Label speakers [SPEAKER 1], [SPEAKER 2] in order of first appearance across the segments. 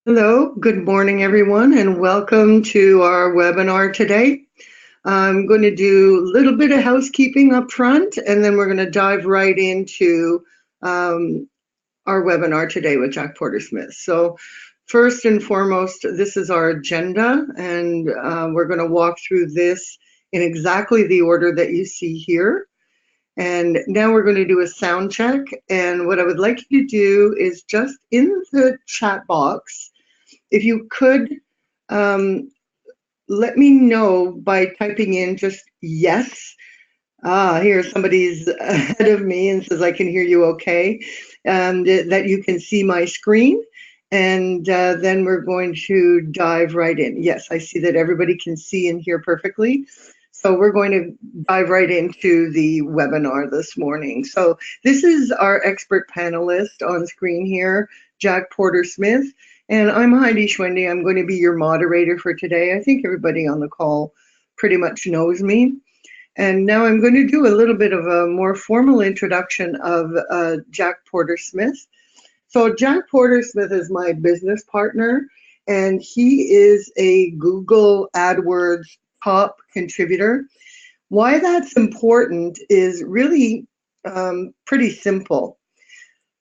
[SPEAKER 1] Hello, good morning everyone, and welcome to our webinar today. I'm going to do a little bit of housekeeping up front, and then we're going to dive right into our webinar today with Jack Porter-Smith. So first and foremost, this is our agenda, and we're going to walk through this in exactly the order that you see here. And now we're going to do a sound check, and what I would like you to do is just in the chat box, if you could let me know by typing in just yes. Here somebody's ahead of me and says I can hear you okay, and that you can see my screen. And then we're going to dive right in. Yes, I see that everybody can see and hear perfectly. So we're going to dive right into the webinar this morning. So this is our expert panelist on screen here, Jack Porter-Smith. And I'm Heidi Schwendy. I'm going to be your moderator for today. I think everybody on the call pretty much knows me. And now I'm going to do a little bit of a more formal introduction of Jack Porter-Smith. So Jack Porter-Smith is my business partner, and he is a Google AdWords Top Contributor. Why that's important is really pretty simple.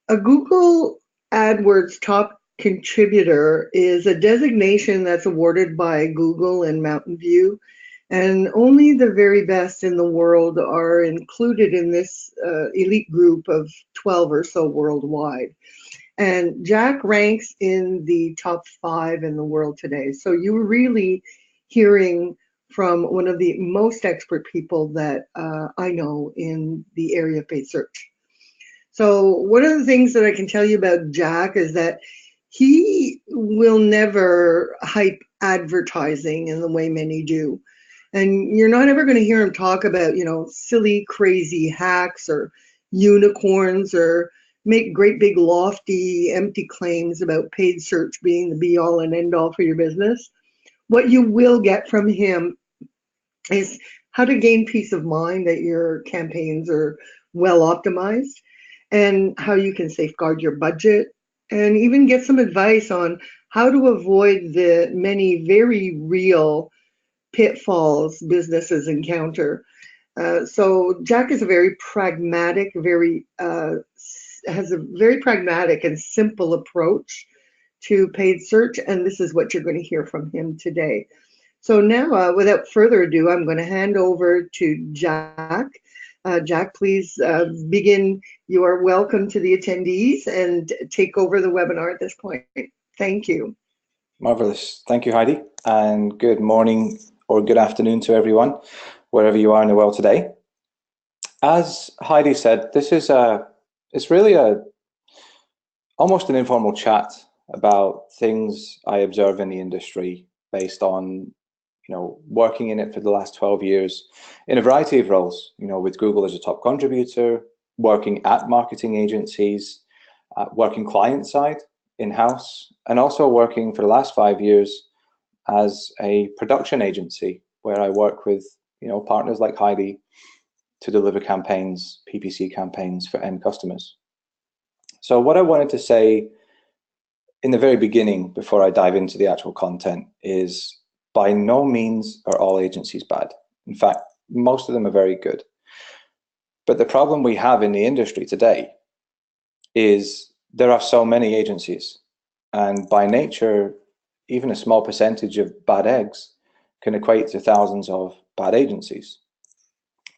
[SPEAKER 1] A Google AdWords Top Contributor is a designation that's awarded by Google and Mountain View, and only the very best in the world are included in this elite group of 12 or so worldwide. And Jack ranks in the top 5 in the world today. So you're really hearing from one of the most expert people that I know in the area of paid search. So one of the things that I can tell you about Jack is that he will never hype advertising in the way many do. And you're not ever going to hear him talk about, silly, crazy hacks or unicorns or make great big lofty empty claims about paid search being the be all and end all for your business. What you will get from him is how to gain peace of mind that your campaigns are well optimized, and how you can safeguard your budget, and even get some advice on how to avoid the many very real pitfalls businesses encounter. So Jack is a very pragmatic, has a very pragmatic and simple approach to paid search, and this is what you're going to hear from him today. So now, without further ado, I'm going to hand over to Jack. Jack, please begin. You are welcome to the attendees and take over the webinar at this point. Thank you.
[SPEAKER 2] Marvelous. Thank you, Heidi, and good morning or good afternoon to everyone, wherever you are in the world today. As Heidi said, this is it's really almost an informal chat about things I observe in the industry based on working in it for the last 12 years in a variety of roles, with Google as a top contributor, working at marketing agencies, working client side in-house, and also working for the last 5 years as a production agency where I work with partners like Heidi to deliver campaigns, PPC campaigns for end customers. So what I wanted to say in the very beginning, before I dive into the actual content, is by no means are all agencies bad. In fact, most of them are very good. But the problem we have in the industry today is there are so many agencies, and by nature, even a small percentage of bad eggs can equate to thousands of bad agencies.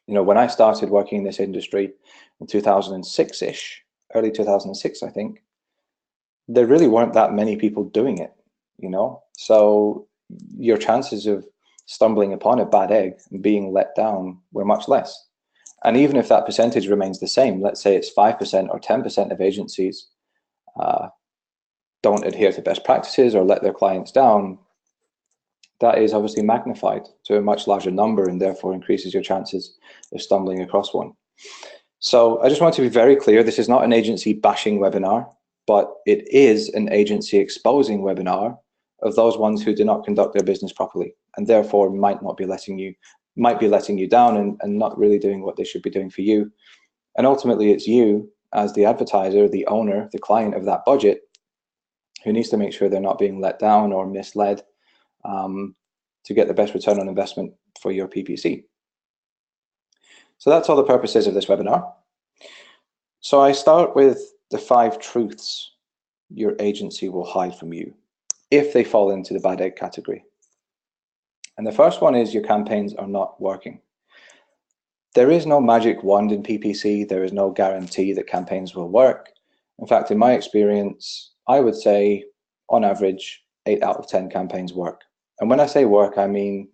[SPEAKER 2] When I started working in this industry in 2006-ish, early 2006, I think, there really weren't that many people doing it, So your chances of stumbling upon a bad egg and being let down were much less. And even if that percentage remains the same, let's say it's 5% or 10% of agencies don't adhere to best practices or let their clients down, that is obviously magnified to a much larger number and therefore increases your chances of stumbling across one. So I just want to be very clear, this is not an agency bashing webinar, but it is an agency exposing webinar of those ones who do not conduct their business properly and therefore might be letting you down and not really doing what they should be doing for you. And ultimately it's you as the advertiser, the owner, the client of that budget, who needs to make sure they're not being let down or misled to get the best return on investment for your PPC. So that's all the purposes of this webinar. So I start with the 5 truths your agency will hide from you if they fall into the bad egg category. And the first one is your campaigns are not working. There is no magic wand in PPC. There is no guarantee that campaigns will work. In fact, in my experience, I would say on average, 8 out of 10 campaigns work. And when I say work, I mean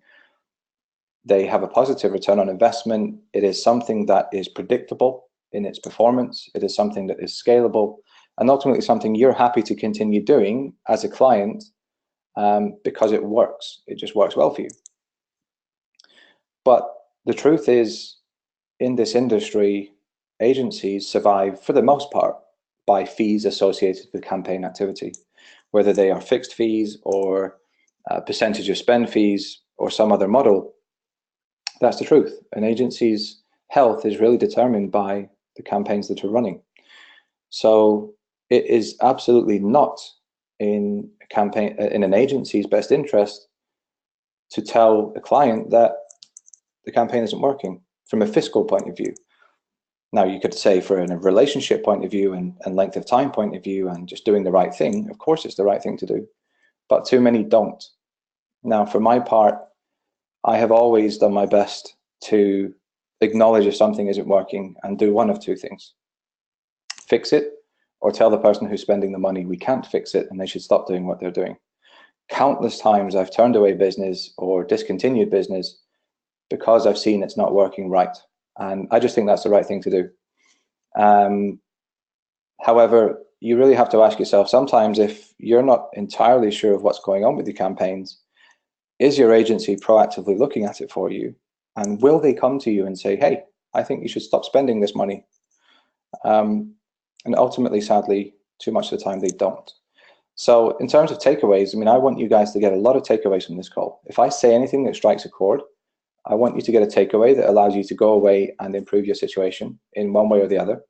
[SPEAKER 2] they have a positive return on investment. It is something that is predictable in its performance. It is something that is scalable, and ultimately something you're happy to continue doing as a client because it works. It just works well for you. But the truth is, in this industry, agencies survive for the most part by fees associated with campaign activity, whether they are fixed fees or percentage of spend fees or some other model. That's the truth. An agency's health is really determined by the campaigns that are running. So it is absolutely not in an agency's best interest to tell a client that the campaign isn't working from a fiscal point of view. Now, you could say from a relationship point of view and length of time point of view and just doing the right thing, of course it's the right thing to do, but too many don't. Now, for my part, I have always done my best to acknowledge if something isn't working and do one of 2 things. Fix it, or tell the person who's spending the money we can't fix it and they should stop doing what they're doing. Countless times I've turned away business or discontinued business because I've seen it's not working right. And I just think that's the right thing to do. However, you really have to ask yourself sometimes, if you're not entirely sure of what's going on with your campaigns, is your agency proactively looking at it for you? And will they come to you and say, hey, I think you should stop spending this money? And ultimately, sadly, too much of the time they don't. So in terms of takeaways, I mean, I want you guys to get a lot of takeaways from this call. If I say anything that strikes a chord, I want you to get a takeaway that allows you to go away and improve your situation in one way or the other.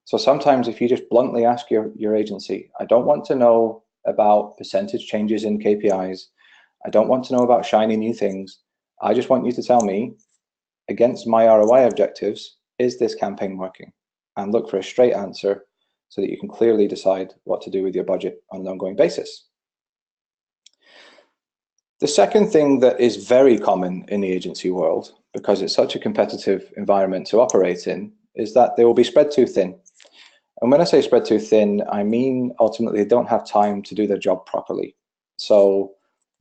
[SPEAKER 2] So sometimes if you just bluntly ask your agency, I don't want to know about percentage changes in KPIs. I don't want to know about shiny new things. I just want you to tell me, against my ROI objectives, is this campaign working? And look for a straight answer so that you can clearly decide what to do with your budget on an ongoing basis. The second thing that is very common in the agency world, because it's such a competitive environment to operate in, is that they will be spread too thin. And when I say spread too thin, I mean ultimately they don't have time to do their job properly. So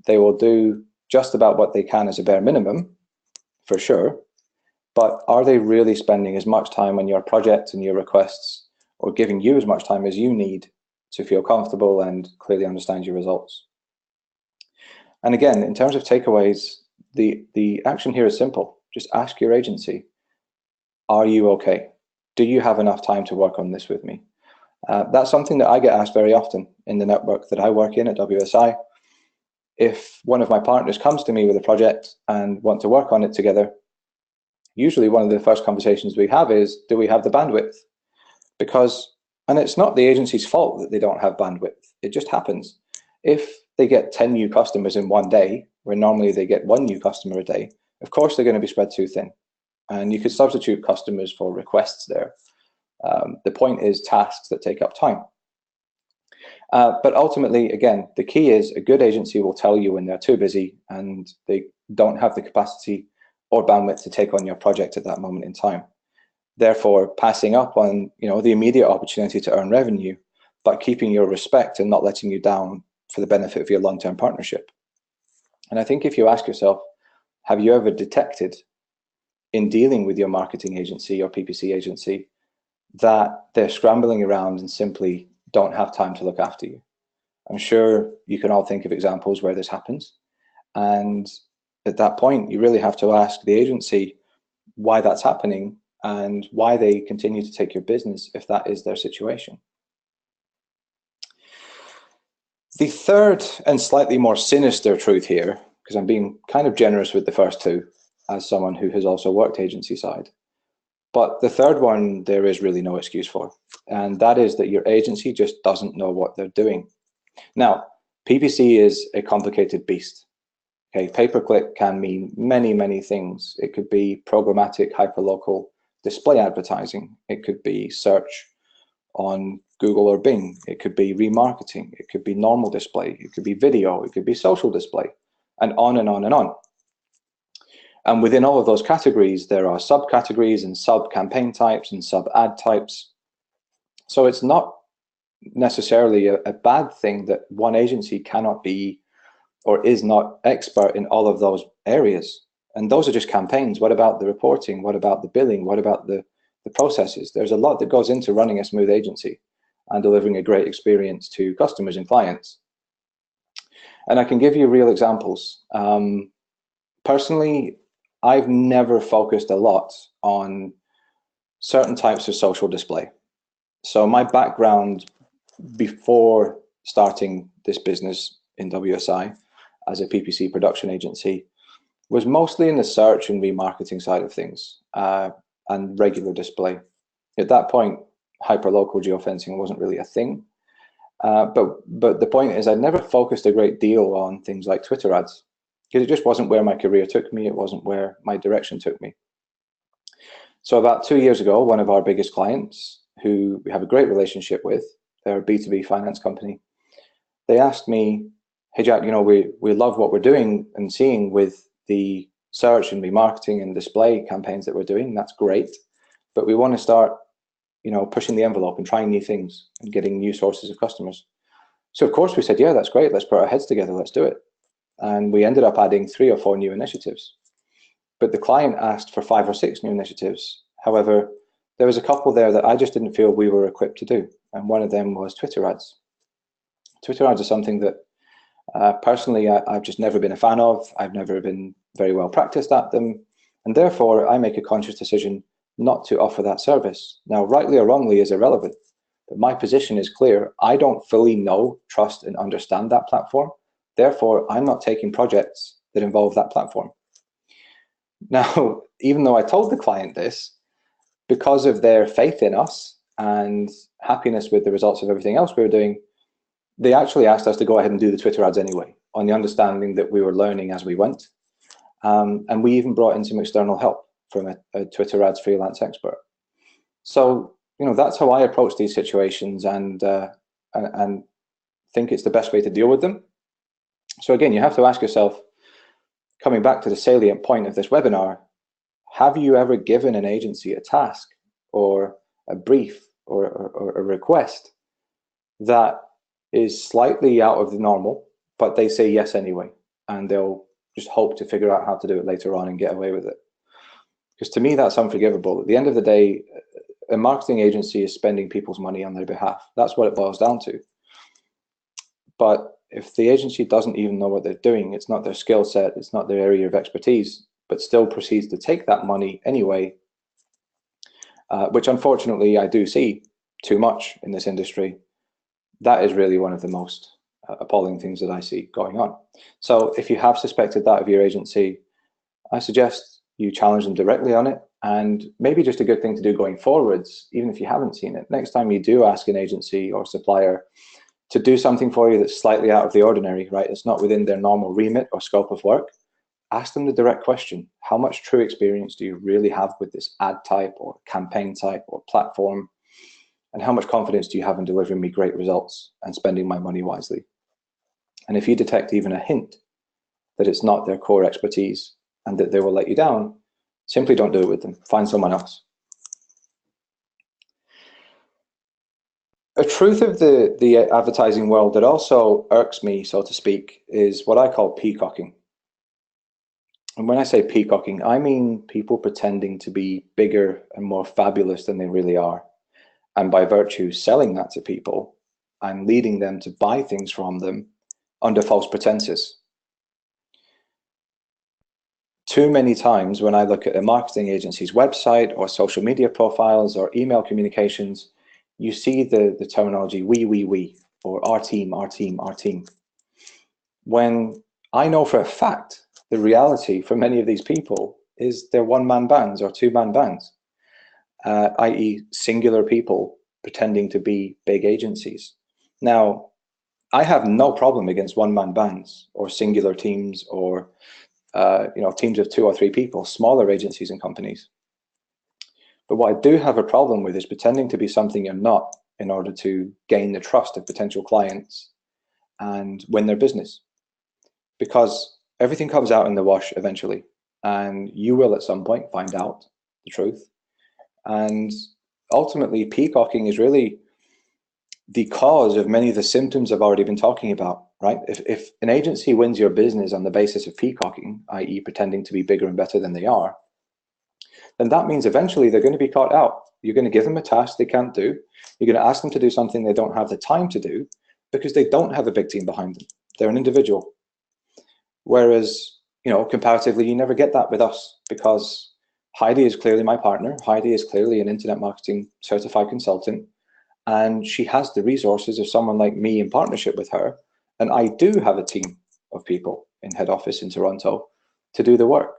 [SPEAKER 2] they will do just about what they can as a bare minimum, for sure, but are they really spending as much time on your project and your requests, or giving you as much time as you need to feel comfortable and clearly understand your results? And again, in terms of takeaways, the action here is simple. Just ask your agency, are you okay? Do you have enough time to work on this with me? That's something that I get asked very often in the network that I work in at WSI. If one of my partners comes to me with a project and want to work on it together, usually one of the first conversations we have is, do we have the bandwidth? And it's not the agency's fault that they don't have bandwidth. It just happens. If they get 10 new customers in one day, where normally they get 1 new customer a day, of course they're going to be spread too thin. And you could substitute customers for requests there. The point is tasks that take up time. But ultimately, again, the key is a good agency will tell you when they're too busy and they don't have the capacity or bandwidth to take on your project at that moment in time. Therefore, passing up on the immediate opportunity to earn revenue, but keeping your respect and not letting you down for the benefit of your long-term partnership. And I think if you ask yourself, have you ever detected in dealing with your marketing agency or PPC agency that they're scrambling around and simply don't have time to look after you? I'm sure you can all think of examples where this happens. And at that point, you really have to ask the agency why that's happening and why they continue to take your business if that is their situation. The third and slightly more sinister truth here, because I'm being kind of generous with the first 2 as someone who has also worked agency side, But the third one, there is really no excuse for, and that is that your agency just doesn't know what they're doing. Now, PPC is a complicated beast. Okay, pay-per-click can mean many, many things. It could be programmatic, hyperlocal display advertising. It could be search on Google or Bing. It could be remarketing. It could be normal display. It could be video. It could be social display, and on and on and on. And within all of those categories, there are subcategories and sub-campaign types and sub-ad types. So it's not necessarily a bad thing that one agency cannot be or is not expert in all of those areas. And those are just campaigns. What about the reporting? What about the billing? What about the processes? There's a lot that goes into running a smooth agency and delivering a great experience to customers and clients. And I can give you real examples. Personally, I've never focused a lot on certain types of social display. So my background before starting this business in WSI as a PPC production agency was mostly in the search and remarketing side of things and regular display. At that point, hyperlocal geofencing wasn't really a thing. But the point is, I'd never focused a great deal on things like Twitter ads, because it just wasn't where my career took me. It wasn't where my direction took me. So about 2 years ago, one of our biggest clients, who we have a great relationship with, they're a B2B finance company, they asked me, hey Jack, you know, we love what we're doing and seeing with the search and remarketing and display campaigns that we're doing. That's great, but we want to start, you know, pushing the envelope and trying new things and getting new sources of customers. So of course we said, yeah, that's great. Let's put our heads together. Let's do it. And we ended up adding 3 or 4 new initiatives. But the client asked for 5 or 6 new initiatives. However, there was a couple there that I just didn't feel we were equipped to do. And one of them was Twitter ads. Twitter ads are something that personally I've just never been a fan of. I've never been very well practiced at them. And therefore, I make a conscious decision not to offer that service. Now, rightly or wrongly is irrelevant. But my position is clear. I don't fully know, trust, and understand that platform. Therefore, I'm not taking projects that involve that platform. Now, even though I told the client this, because of their faith in us and happiness with the results of everything else we were doing, they actually asked us to go ahead and do the Twitter ads anyway, on the understanding that we were learning as we went. And we even brought in some external help from a Twitter ads freelance expert. So, you know, that's how I approach these situations and think it's the best way to deal with them. So again, you have to ask yourself, coming back to the salient point of this webinar, have you ever given an agency a task or a brief or a request that is slightly out of the normal, but they say yes anyway, and they'll just hope to figure out how to do it later on and get away with it? Because to me, that's unforgivable. At the end of the day, a marketing agency is spending people's money on their behalf. That's what it boils down to. But if the agency doesn't even know what they're doing, it's not their skill set, it's not their area of expertise, but still proceeds to take that money anyway, which unfortunately I do see too much in this industry, that is really one of the most appalling things that I see going on. So if you have suspected that of your agency, I suggest you challenge them directly on it. And maybe just a good thing to do going forwards, even if you haven't seen it, next time you do ask an agency or supplier to do something for you that's slightly out of the ordinary, right? It's not within their normal remit or scope of work. Ask them the direct question: how much true experience do you really have with this ad type or campaign type or platform? And how much confidence do you have in delivering me great results and spending my money wisely? And if you detect even a hint that it's not their core expertise and that they will let you down, simply don't do it with them. Find someone else. A truth of the advertising world that also irks me, so to speak, is what I call peacocking. And when I say peacocking, I mean people pretending to be bigger and more fabulous than they really are. And by virtue selling that to people and leading them to buy things from them under false pretenses. Too many times when I look at a marketing agency's website or social media profiles or email communications, you see the terminology we, or our team, our team, our team. When I know for a fact the reality for many of these people is they're one-man bands or two-man bands. i.e. singular people pretending to be big agencies. Now, I have no problem against one-man bands or singular teams or teams of 2 or 3 people, smaller agencies and companies. But what I do have a problem with is pretending to be something you're not in order to gain the trust of potential clients and win their business. Because everything comes out in the wash eventually, and you will at some point find out the truth. And ultimately, peacocking is really the cause of many of the symptoms I've already been talking about, right? If an agency wins your business on the basis of peacocking, i.e. pretending to be bigger and better than they are, then that means eventually they're going to be caught out. You're going to give them a task they can't do. You're going to ask them to do something they don't have the time to do because they don't have a big team behind them. They're an individual. Whereas, comparatively, you never get that with us because Heidi is clearly my partner. Heidi is clearly an internet marketing certified consultant. And she has the resources of someone like me in partnership with her. And I do have a team of people in head office in Toronto to do the work.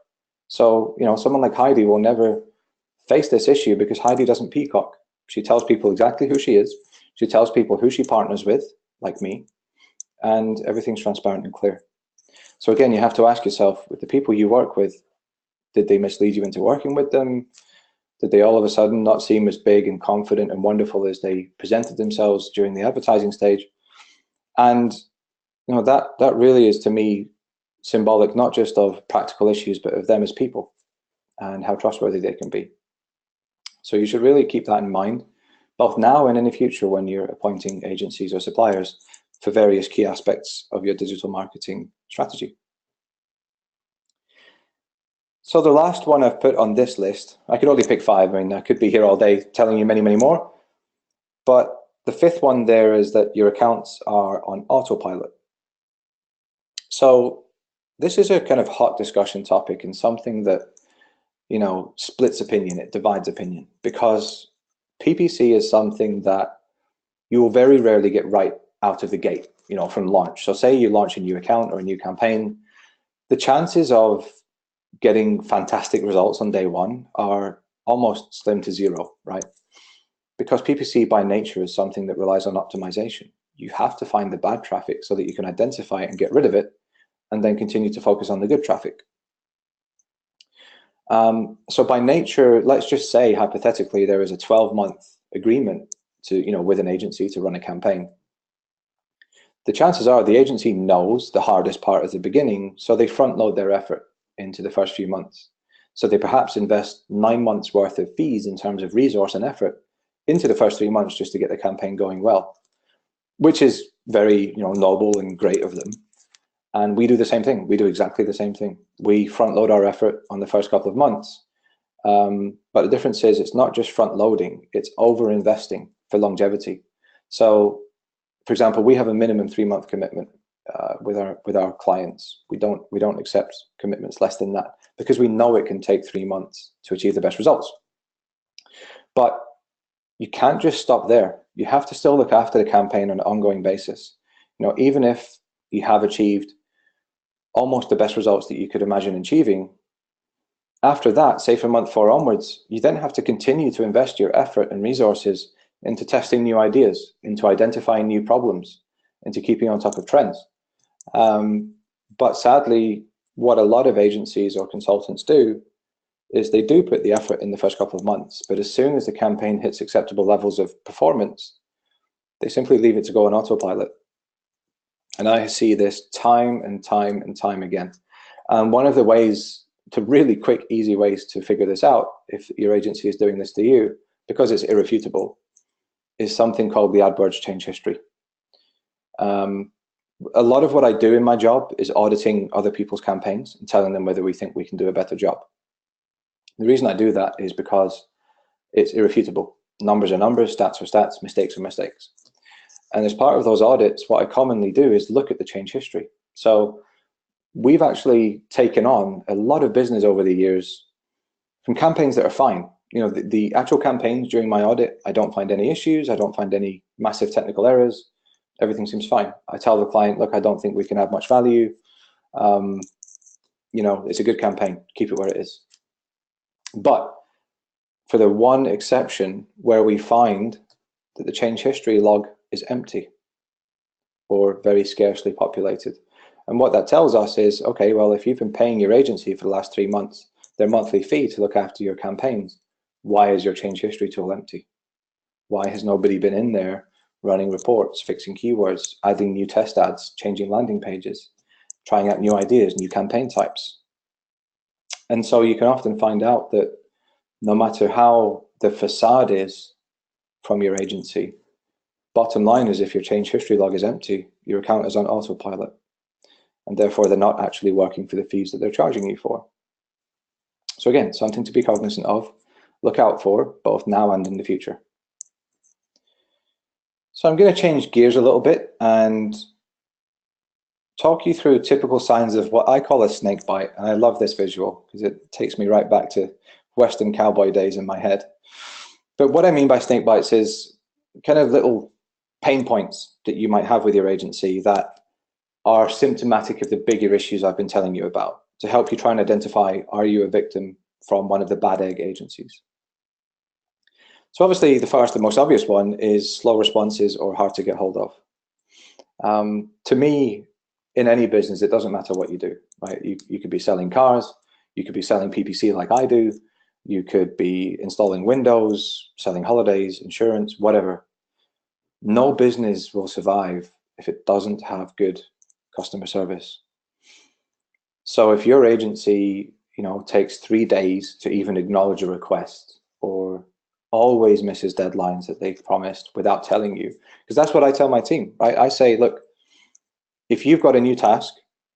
[SPEAKER 2] So, someone like Heidi will never face this issue because Heidi doesn't peacock. She tells people exactly who she is. She tells people who she partners with, like me, and everything's transparent and clear. So again, you have to ask yourself, with the people you work with, did they mislead you into working with them? Did they all of a sudden not seem as big and confident and wonderful as they presented themselves during the advertising stage? And that really is, to me, symbolic not just of practical issues, but of them as people and how trustworthy they can be. So you should really keep that in mind, both now and in the future when you're appointing agencies or suppliers for various key aspects of your digital marketing strategy. So the last one I've put on this list, I could only pick 5. I mean, I could be here all day telling you many, many more. But the 5th one there is that your accounts are on autopilot. So this is a kind of hot discussion topic and something that, splits opinion, it divides opinion, because PPC is something that you will very rarely get right out of the gate, from launch. So say you launch a new account or a new campaign, the chances of getting fantastic results on day one are almost slim to zero, right? Because PPC by nature is something that relies on optimization. You have to find the bad traffic so that you can identify it and get rid of it, and then continue to focus on the good traffic. So by nature, let's just say hypothetically there is a 12-month agreement to, with an agency to run a campaign. The chances are the agency knows the hardest part at the beginning, so they front load their effort into the first few months. So they perhaps invest 9 months worth of fees in terms of resource and effort into the first 3 months just to get the campaign going well, which is very noble and great of them. And we do the same thing. We do exactly the same thing. We front load our effort on the first couple of months. But the difference is it's not just front loading, it's over investing for longevity. So for example, we have a minimum 3-month commitment with our clients. We don't accept commitments less than that because we know it can take 3 months to achieve the best results. But you can't just stop there. You have to still look after the campaign on an ongoing basis. Even if you have achieved almost the best results that you could imagine achieving, after that, say from month 4 onwards, you then have to continue to invest your effort and resources into testing new ideas, into identifying new problems, into keeping on top of trends. But sadly, what a lot of agencies or consultants do is they do put the effort in the first couple of months, but as soon as the campaign hits acceptable levels of performance, they simply leave it to go on autopilot. And I see this time and time and time again. One of the ways, to really quick, easy ways to figure this out, if your agency is doing this to you, because it's irrefutable, is something called the AdWords change history. A lot of what I do in my job is auditing other people's campaigns and telling them whether we think we can do a better job. The reason I do that is because it's irrefutable. Numbers are numbers, stats are stats, mistakes are mistakes. And as part of those audits, what I commonly do is look at the change history. So we've actually taken on a lot of business over the years from campaigns that are fine. The actual campaigns during my audit, I don't find any issues. I don't find any massive technical errors. Everything seems fine. I tell the client, look, I don't think we can add much value. It's a good campaign. Keep it where it is. But for the one exception where we find that the change history log is empty or very scarcely populated. And what that tells us is, okay, well, if you've been paying your agency for the last 3 months their monthly fee to look after your campaigns, why is your change history tool empty? Why has nobody been in there running reports, fixing keywords, adding new test ads, changing landing pages, trying out new ideas, new campaign types? And so you can often find out that no matter how the facade is from your agency, bottom line is if your change history log is empty, your account is on autopilot, and therefore they're not actually working for the fees that they're charging you for. So again, something to be cognizant of, look out for, both now and in the future. So I'm going to change gears a little bit and talk you through typical signs of what I call a snake bite. And I love this visual because it takes me right back to Western cowboy days in my head. But what I mean by snake bites is kind of little pain points that you might have with your agency that are symptomatic of the bigger issues I've been telling you about, to help you try and identify, are you a victim from one of the bad egg agencies? So obviously the first and most obvious one is slow responses or hard to get hold of. To me, in any business, it doesn't matter what you do, right? You could be selling cars, you could be selling PPC like I do, you could be installing Windows, selling holidays, insurance, whatever. No business will survive if it doesn't have good customer service. So if your agency, takes 3 days to even acknowledge a request, or always misses deadlines that they've promised without telling you, because that's what I tell my team, right? I say, look, if you've got a new task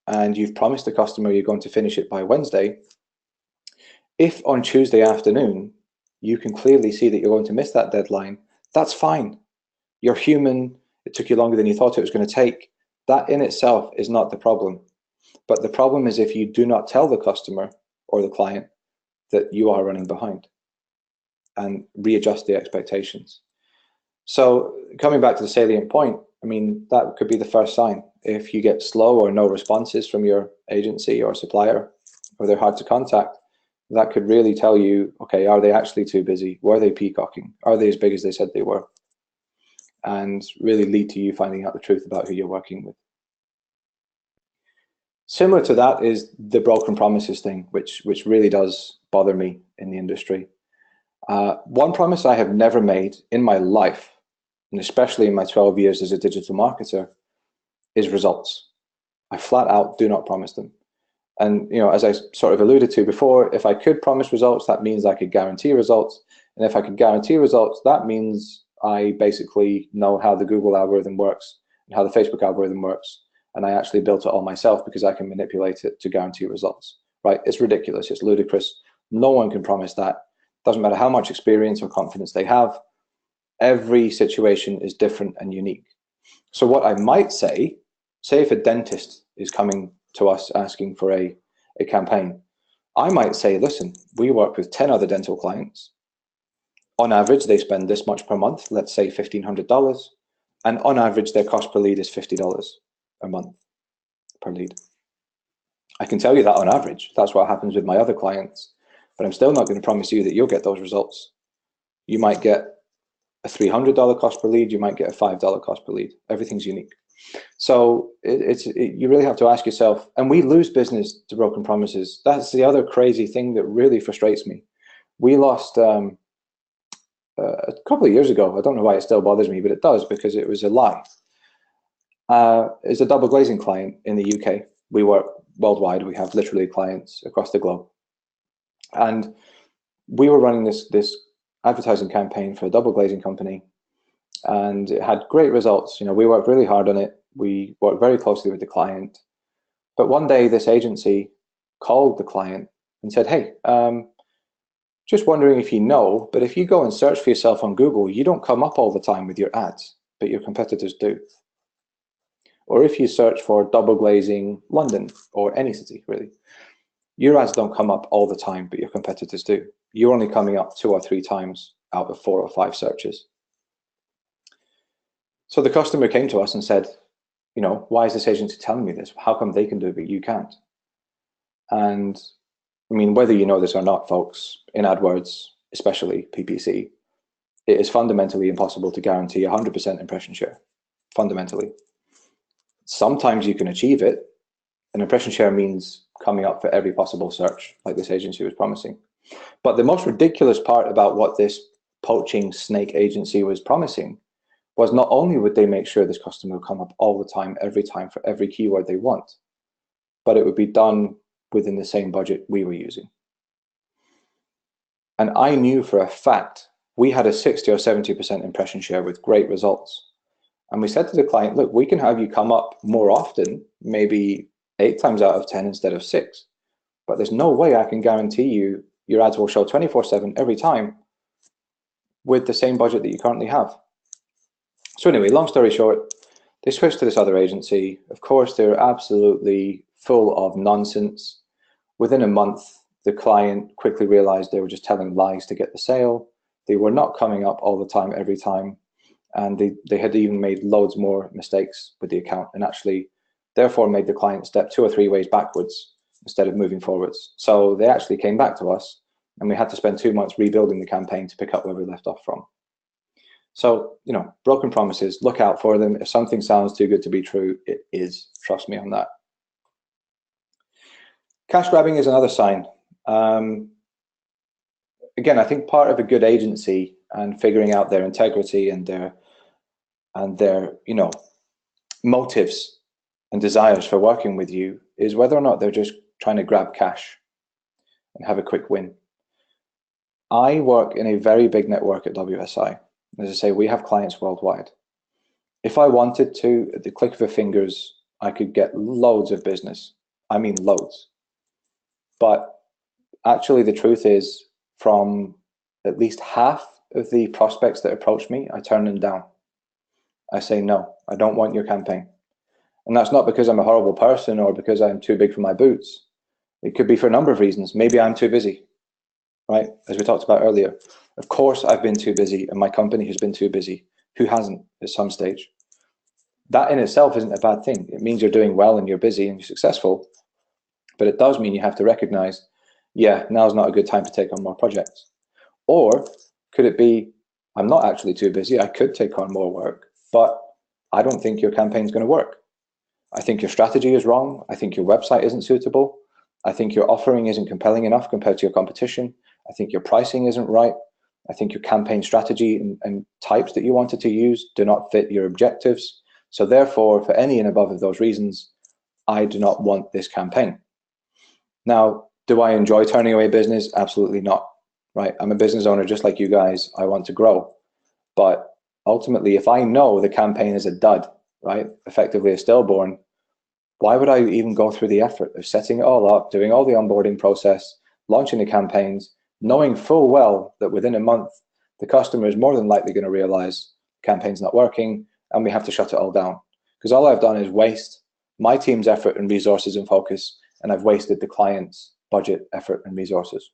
[SPEAKER 2] and you've promised the customer you're going to finish it by Wednesday, if on Tuesday afternoon you can clearly see that you're going to miss that deadline, that's fine. You're human. It took you longer than you thought it was going to take. That in itself is not the problem. But the problem is if you do not tell the customer or the client that you are running behind, and readjust the expectations. So coming back to the salient point, I mean, that could be the first sign. If you get slow or no responses from your agency or supplier, or they're hard to contact, that could really tell you, okay, are they actually too busy? Were they peacocking? Are they as big as they said they were? And really lead to you finding out the truth about who you're working with. Similar to that is the broken promises thing, which really does bother me in the industry. One promise I have never made in my life, and especially in my 12 years as a digital marketer, is results. I flat out do not promise them. And as I sort of alluded to before, if I could promise results, that means I could guarantee results. And if I could guarantee results, that means I basically know how the Google algorithm works and how the Facebook algorithm works. And I actually built it all myself because I can manipulate it to guarantee results, right? It's ridiculous. It's ludicrous. No one can promise that. Doesn't matter how much experience or confidence they have. Every situation is different and unique. So what I might say if a dentist is coming to us asking for a campaign, I might say, listen, we work with 10 other dental clients. On average, they spend this much per month, let's say $1,500. And on average, their cost per lead is $50 a month per lead. I can tell you that on average. That's what happens with my other clients. But I'm still not going to promise you that you'll get those results. You might get a $300 cost per lead. You might get a $5 cost per lead. Everything's unique. So you really have to ask yourself, and we lose business to broken promises. That's the other crazy thing that really frustrates me. We lost a couple of years ago. I don't know why it still bothers me, but it does, because it was a lie. It's a double glazing client in the UK. We work worldwide. We have literally clients across the globe. And we were running this advertising campaign for a double glazing company, and it had great results. We worked really hard on it. We worked very closely with the client. But one day this agency called the client and said, hey, just wondering if you know, but if you go and search for yourself on Google, you don't come up all the time with your ads, but your competitors do. Or if you search for double glazing London or any city, really, your ads don't come up all the time, but your competitors do. You're only coming up 2 or 3 times out of 4 or 5 searches. So the customer came to us and said, why is this agency telling me this? How come they can do it, but you can't? And I mean, whether you know this or not, folks, in AdWords, especially PPC, it is fundamentally impossible to guarantee 100% impression share, fundamentally. Sometimes you can achieve it. An impression share means coming up for every possible search, like this agency was promising. But the most ridiculous part about what this poaching snake agency was promising was not only would they make sure this customer would come up all the time for every keyword they want, but it would be done within the same budget we were using. And I knew for a fact we had a 60 or 70% impression share with great results. And we said to the client, look, we can have you come up more often, maybe 8 times out of 10 instead of 6. But there's no way I can guarantee you your ads will show 24/7 every time with the same budget that you currently have. So anyway, long story short, they switched to this other agency. Of course, they're absolutely full of nonsense. Within a month, the client quickly realized they were just telling lies to get the sale. They were not coming up all the time, every time. And they had even made loads more mistakes with the account, and actually therefore made the client step 2 or 3 ways backwards instead of moving forwards. So they actually came back to us, and we had to spend 2 months rebuilding the campaign to pick up where we left off from. So, you know, broken promises, look out for them. If something sounds too good to be true, it is. Trust me on that. Cash grabbing is another sign. Again, I think part of a good agency and figuring out their integrity and their you know, motives and desires for working with you is whether or not they're just trying to grab cash and have a quick win. I work in a very big network at WSI. As I say, we have clients worldwide. If I wanted to, at the click of a fingers, I could get loads of business. I mean, loads. But actually, the truth is, from at least half of the prospects that approach me, I turn them down. I say, no, I don't want your campaign. And that's not because I'm a horrible person or because I'm too big for my boots. It could be for a number of reasons. Maybe I'm too busy, right? As we talked about earlier. Of course, I've been too busy and my company has been too busy. Who hasn't at some stage? That in itself isn't a bad thing. It means you're doing well and you're busy and you're successful. But it does mean you have to recognize, yeah, now's not a good time to take on more projects. Or could it be, I'm not actually too busy, I could take on more work, but I don't think your campaign's going to work. I think your strategy is wrong. I think your website isn't suitable. I think your offering isn't compelling enough compared to your competition. I think your pricing isn't right. I think your campaign strategy and types that you wanted to use do not fit your objectives. So therefore, for any and above of those reasons, I do not want this campaign. Now, do I enjoy turning away business? Absolutely not, right? I'm a business owner just like you guys. I want to grow. But ultimately, if I know the campaign is a dud, right, effectively a stillborn, why would I even go through the effort of setting it all up, doing all the onboarding process, launching the campaigns, knowing full well that within a month, the customer is more than likely going to realize the campaign's not working and we have to shut it all down? Because all I've done is waste my team's effort and resources and focus, and I've wasted the client's budget, effort, and resources.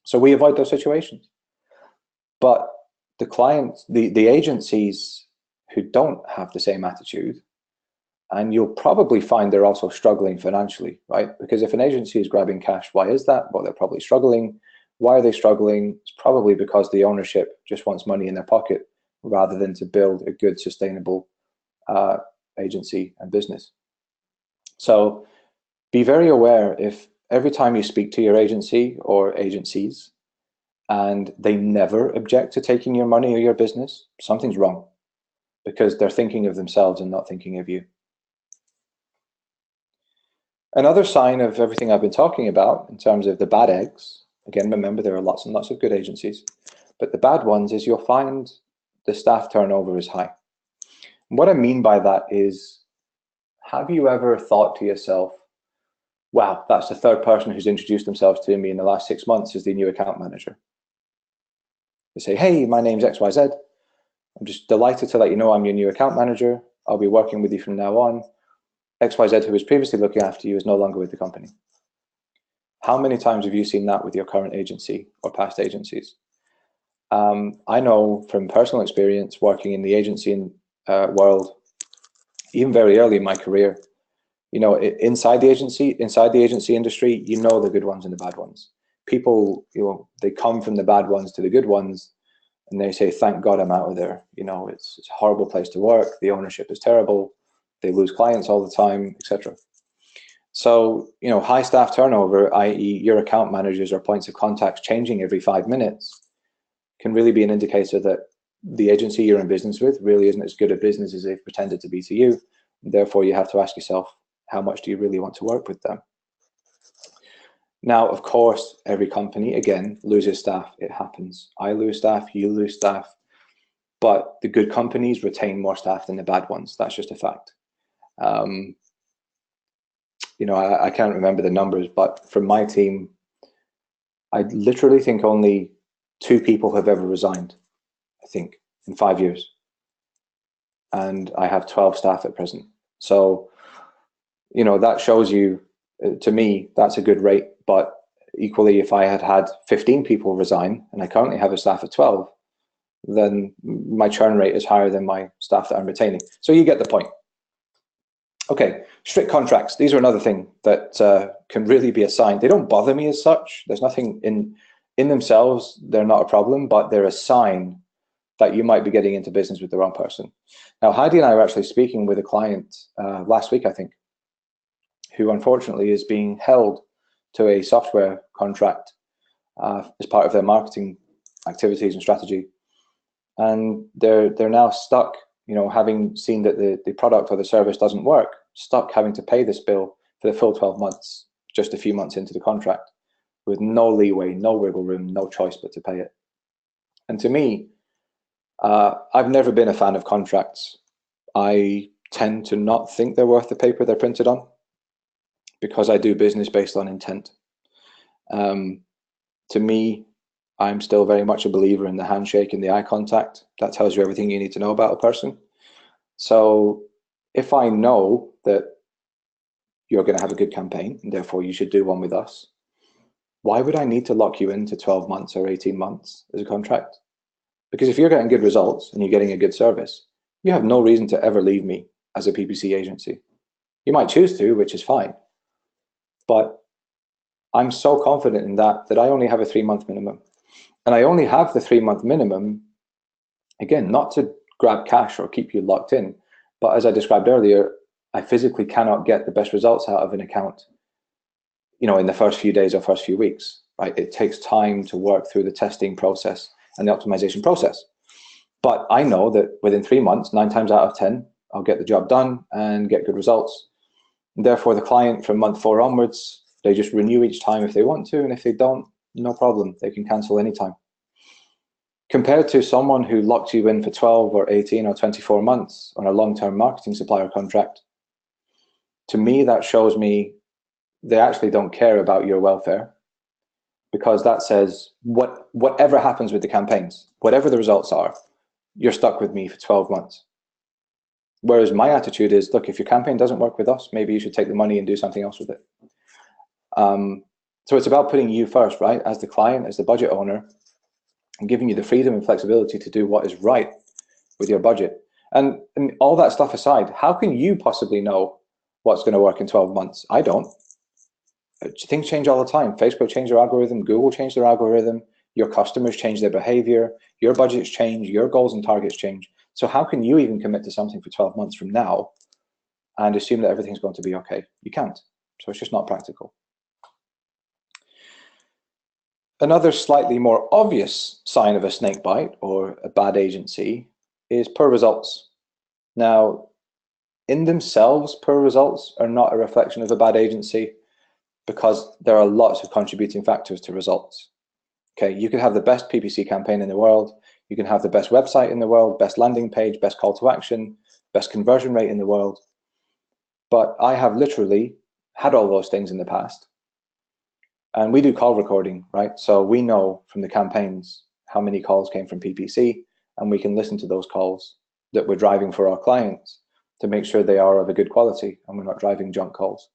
[SPEAKER 2] So we avoid those situations. But the clients, the agencies who don't have the same attitude, and you'll probably find they're also struggling financially, right? Because if an agency is grabbing cash, why is that? Well, they're probably struggling. Why are they struggling? It's probably because the ownership just wants money in their pocket rather than to build a good, sustainable agency and business. So be very aware if every time you speak to your agency or agencies and they never object to taking your money or your business, something's wrong, because they're thinking of themselves and not thinking of you. Another sign of everything I've been talking about in terms of the bad eggs, again, remember there are lots and lots of good agencies, but the bad ones is you'll find the staff turnover is high. And what I mean by that is, have you ever thought to yourself, wow, that's the third person who's introduced themselves to me in the last 6 months as the new account manager? They say, hey, my name's XYZ. I'm just delighted to let you know I'm your new account manager. I'll be working with you from now on. XYZ, who was previously looking after you, is no longer with the company. How many times have you seen that with your current agency or past agencies? I know from personal experience working in the agency world, even very early in my career, you know, inside the agency industry, you know the good ones and the bad ones. people, they come from the bad ones to the good ones, and they say, thank God I'm out of there. It's a horrible place to work. The ownership is terrible. They lose clients all the time, etc. So, high staff turnover, i.e. your account managers or points of contacts changing every 5 minutes, can really be an indicator that the agency you're in business with really isn't as good a business as they've pretended to be to you. Therefore, you have to ask yourself, how much do you really want to work with them? Now, of course, every company, again, loses staff. It happens. I lose staff, you lose staff. But the good companies retain more staff than the bad ones. That's just a fact. I can't remember the numbers, but from my team, I literally think only 2 people have ever resigned, I think, in 5 years. And I have 12 staff at present. So, that shows you, to me, that's a good rate. But equally, if I had 15 people resign and I currently have a staff of 12, then my churn rate is higher than my staff that I'm retaining. So you get the point. Okay, strict contracts. These are another thing that can really be a sign. They don't bother me as such. There's nothing in themselves. They're not a problem, but they're a sign that you might be getting into business with the wrong person. Now, Heidi and I were actually speaking with a client last week, I think, who unfortunately is being held to a software contract as part of their marketing activities and strategy. And they're now stuck, having seen that the product or the service doesn't work, stuck having to pay this bill for the full 12 months, just a few months into the contract, with no leeway, no wiggle room, no choice but to pay it. And to me, I've never been a fan of contracts. I tend to not think they're worth the paper they're printed on, because I do business based on intent. To me, I'm still very much a believer in the handshake and the eye contact. That tells you everything you need to know about a person. So if I know that you're going to have a good campaign and therefore you should do one with us, why would I need to lock you into 12 months or 18 months as a contract? Because if you're getting good results and you're getting a good service, you have no reason to ever leave me as a PPC agency. You might choose to, which is fine. But I'm so confident in that I only have a 3-month minimum. And I only have the 3-month minimum, again, not to grab cash or keep you locked in, but as I described earlier, I physically cannot get the best results out of an account, in the first few days or first few weeks, right? It takes time to work through the testing process and the optimization process. But I know that within 3 months, 9 times out of 10, I'll get the job done and get good results. And therefore, the client from month 4 onwards, they just renew each time if they want to, and if they don't, no problem, they can cancel anytime. Compared to someone who locks you in for 12 or 18 or 24 months on a long-term marketing supplier contract, to me, that shows me they actually don't care about your welfare, because that says whatever happens with the campaigns, whatever the results are, you're stuck with me for 12 months. Whereas my attitude is, look, if your campaign doesn't work with us, maybe you should take the money and do something else with it. So it's about putting you first, right? As the client, as the budget owner, and giving you the freedom and flexibility to do what is right with your budget. And all that stuff aside, how can you possibly know what's going to work in 12 months? I don't. Things change all the time. Facebook changed their algorithm, Google changed their algorithm, your customers change their behavior, your budgets change, your goals and targets change. So how can you even commit to something for 12 months from now and assume that everything's going to be okay? You can't. So it's just not practical. Another slightly more obvious sign of a snake bite or a bad agency is poor results. Now, in themselves, poor results are not a reflection of a bad agency, because there are lots of contributing factors to results. Okay, you could have the best PPC campaign in the world, you can have the best website in the world, best landing page, best call to action, best conversion rate in the world. But I have literally had all those things in the past. And we do call recording, right? So we know from the campaigns how many calls came from PPC, and we can listen to those calls that we're driving for our clients to make sure they are of a good quality and we're not driving junk calls.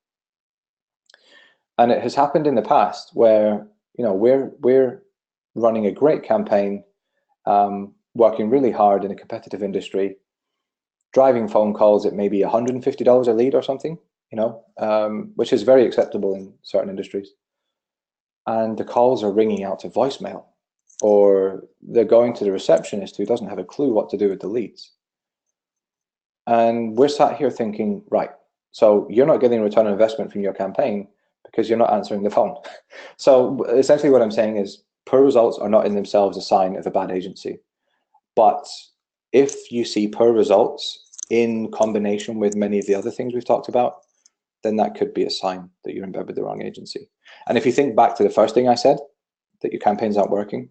[SPEAKER 2] And it has happened in the past where, we're running a great campaign, working really hard in a competitive industry, driving phone calls at maybe $150 a lead or something, which is very acceptable in certain industries. and the calls are ringing out to voicemail, or they're going to the receptionist who doesn't have a clue what to do with the leads. And we're sat here thinking, right, so you're not getting a return on investment from your campaign because you're not answering the phone. So essentially what I'm saying is poor results are not in themselves a sign of a bad agency. But if you see poor results in combination with many of the other things we've talked about, then that could be a sign that you're in bed with the wrong agency. And if you think back to the first thing I said, that your campaigns aren't working,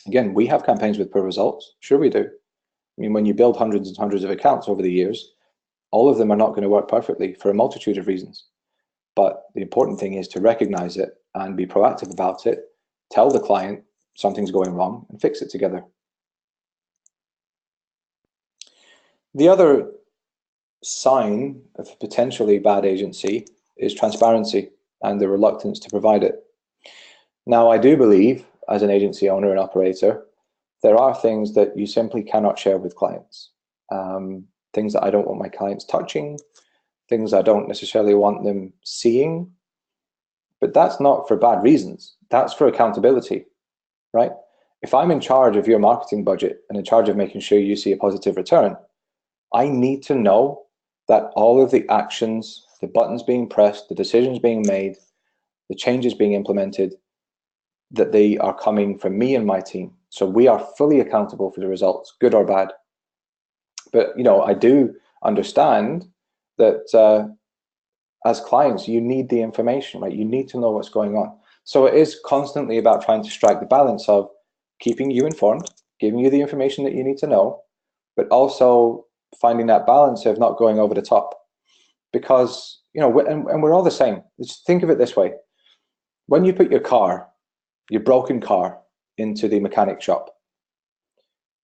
[SPEAKER 2] again, we have campaigns with poor results. Sure we do. I mean, when you build hundreds and hundreds of accounts over the years, all of them are not going to work perfectly for a multitude of reasons. But the important thing is to recognize it and be proactive about it, tell the client something's going wrong and fix it together. The other sign of a potentially bad agency is transparency and the reluctance to provide it. Now, I do believe, as an agency owner and operator, there are things that you simply cannot share with clients. Things that I don't want my clients touching, things I don't necessarily want them seeing, but that's not for bad reasons. That's for accountability, right? If I'm in charge of your marketing budget and in charge of making sure you see a positive return, I need to know that all of the actions, the buttons being pressed, the decisions being made, the changes being implemented, that they are coming from me and my team. So we are fully accountable for the results, good or bad. But I do understand that as clients, you need the information, right? You need to know what's going on. So it is constantly about trying to strike the balance of keeping you informed, giving you the information that you need to know, but also finding that balance of not going over the top. Because, and we're all the same. Just think of it this way. When you put your broken car, into the mechanic shop,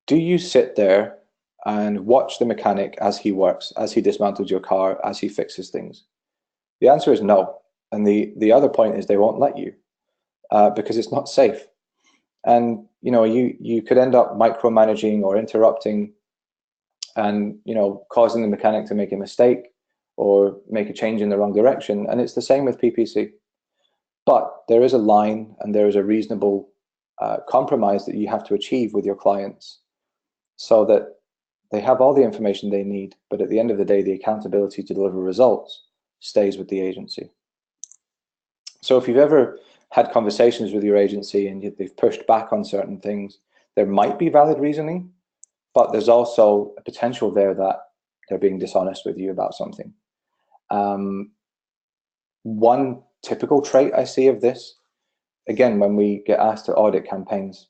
[SPEAKER 2] do you sit there and watch the mechanic as he works, as he dismantles your car, as he fixes things? The answer is no. And the other point is they won't let you because it's not safe. And you could end up micromanaging or interrupting and causing the mechanic to make a mistake or make a change in the wrong direction. And it's the same with PPC. But there is a line and there is a reasonable compromise that you have to achieve with your clients so that they have all the information they need, but at the end of the day, the accountability to deliver results stays with the agency. So if you've ever had conversations with your agency and they've pushed back on certain things, there might be valid reasoning, but there's also a potential there that they're being dishonest with you about something. One typical trait I see of this, again, when we get asked to audit campaigns,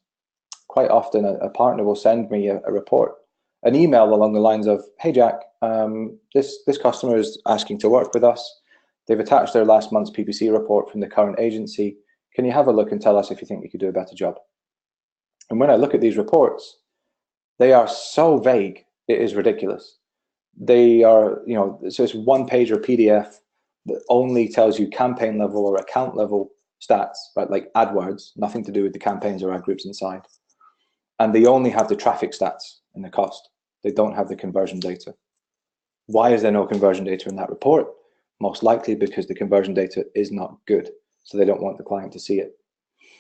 [SPEAKER 2] quite often a partner will send me a report, an email along the lines of, hey, Jack, this customer is asking to work with us. They've attached their last month's PPC report from the current agency. Can you have a look and tell us if you think we could do a better job? And when I look at these reports, they are so vague, it is ridiculous. They are, so it's one page or PDF that only tells you campaign level or account level stats, right? Like AdWords, nothing to do with the campaigns or ad groups inside. And they only have the traffic stats and the cost. They don't have the conversion data. Why is there no conversion data in that report? Most likely because the conversion data is not good. So they don't want the client to see it.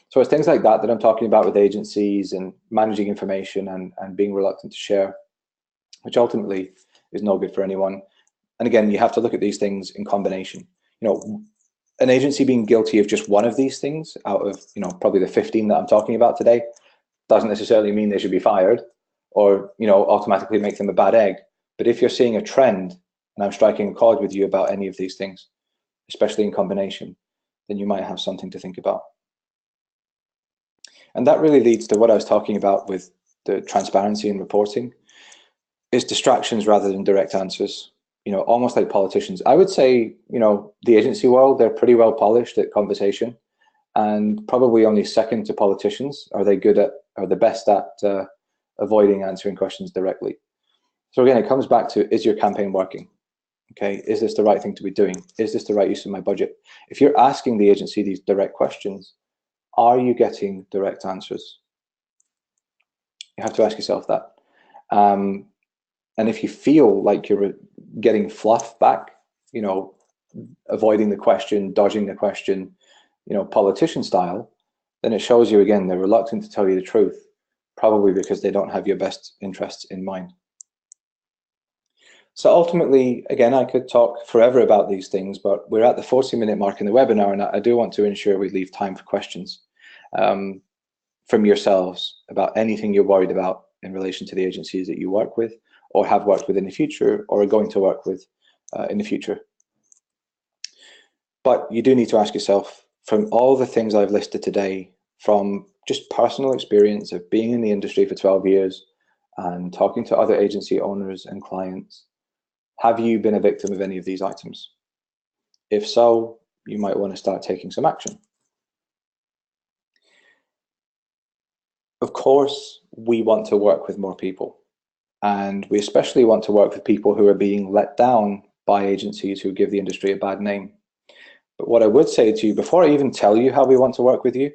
[SPEAKER 2] So it's things like that that I'm talking about with agencies and managing information and being reluctant to share, which ultimately is no good for anyone. And again, you have to look at these things in combination. An agency being guilty of just one of these things out of, probably the 15 that I'm talking about today doesn't necessarily mean they should be fired or, automatically make them a bad egg. But if you're seeing a trend and I'm striking a chord with you about any of these things, especially in combination, then you might have something to think about. And that really leads to what I was talking about with the transparency in reporting, is distractions rather than direct answers. Almost like politicians. I would say, the agency world, they're pretty well polished at conversation, and probably only second to politicians are the best at avoiding answering questions directly. So again, it comes back to, is your campaign working? Okay, is this the right thing to be doing? Is this the right use of my budget? If you're asking the agency these direct questions, are you getting direct answers? You have to ask yourself that. And if you feel like you're getting fluff back, avoiding the question, dodging the question, politician style, then it shows you again they're reluctant to tell you the truth, probably because they don't have your best interests in mind. So ultimately, again, I could talk forever about these things, but we're at the 40-minute mark in the webinar, and I do want to ensure we leave time for questions from yourselves about anything you're worried about in relation to the agencies that you work with, or have worked with in the future, or are going to work with in the future. But you do need to ask yourself, from all the things I've listed today, from just personal experience of being in the industry for 12 years and talking to other agency owners and clients, have you been a victim of any of these items? If so, you might want to start taking some action. Of course, we want to work with more people, and we especially want to work with people who are being let down by agencies who give the industry a bad name. But what I would say to you, before I even tell you how we want to work with you,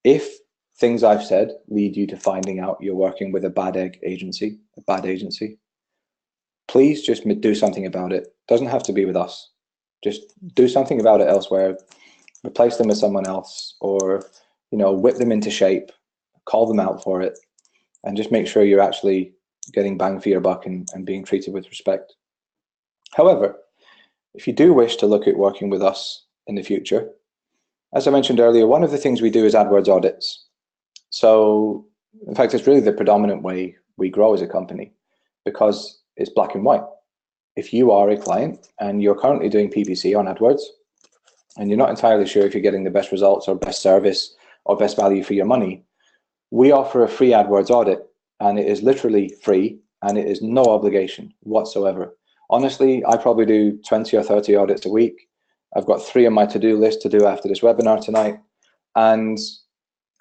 [SPEAKER 2] if things I've said lead you to finding out you're working with a bad agency, please just do something about it. It doesn't have to be with us. Just do something about it elsewhere. Replace them with someone else, or whip them into shape, call them out for it, and just make sure you're actually getting bang for your buck and being treated with respect. However, if you do wish to look at working with us in the future, as I mentioned earlier, one of the things we do is AdWords audits. So, in fact, it's really the predominant way we grow as a company, because it's black and white. If you are a client and you're currently doing PPC on AdWords, and you're not entirely sure if you're getting the best results or best service or best value for your money, we offer a free AdWords audit, and it is literally free, and it is no obligation whatsoever. Honestly, I probably do 20 or 30 audits a week. I've got 3 on my to-do list to do after this webinar tonight, and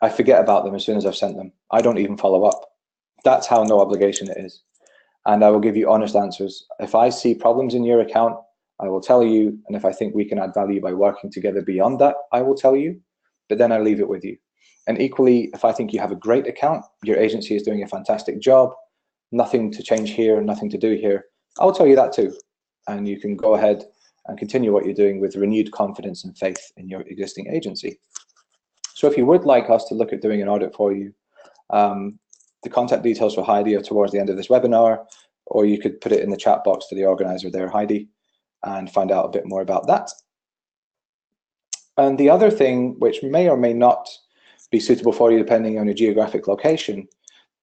[SPEAKER 2] I forget about them as soon as I've sent them. I don't even follow up. That's how no obligation it is. And I will give you honest answers. If I see problems in your account, I will tell you, and if I think we can add value by working together beyond that, I will tell you, but then I leave it with you. And equally, if I think you have a great account, your agency is doing a fantastic job, nothing to change here, nothing to do here, I'll tell you that too. And you can go ahead and continue what you're doing with renewed confidence and faith in your existing agency. So if you would like us to look at doing an audit for you, the contact details for Heidi are towards the end of this webinar, or you could put it in the chat box to the organizer there, Heidi, and find out a bit more about that. And the other thing, which may or may not be suitable for you depending on your geographic location,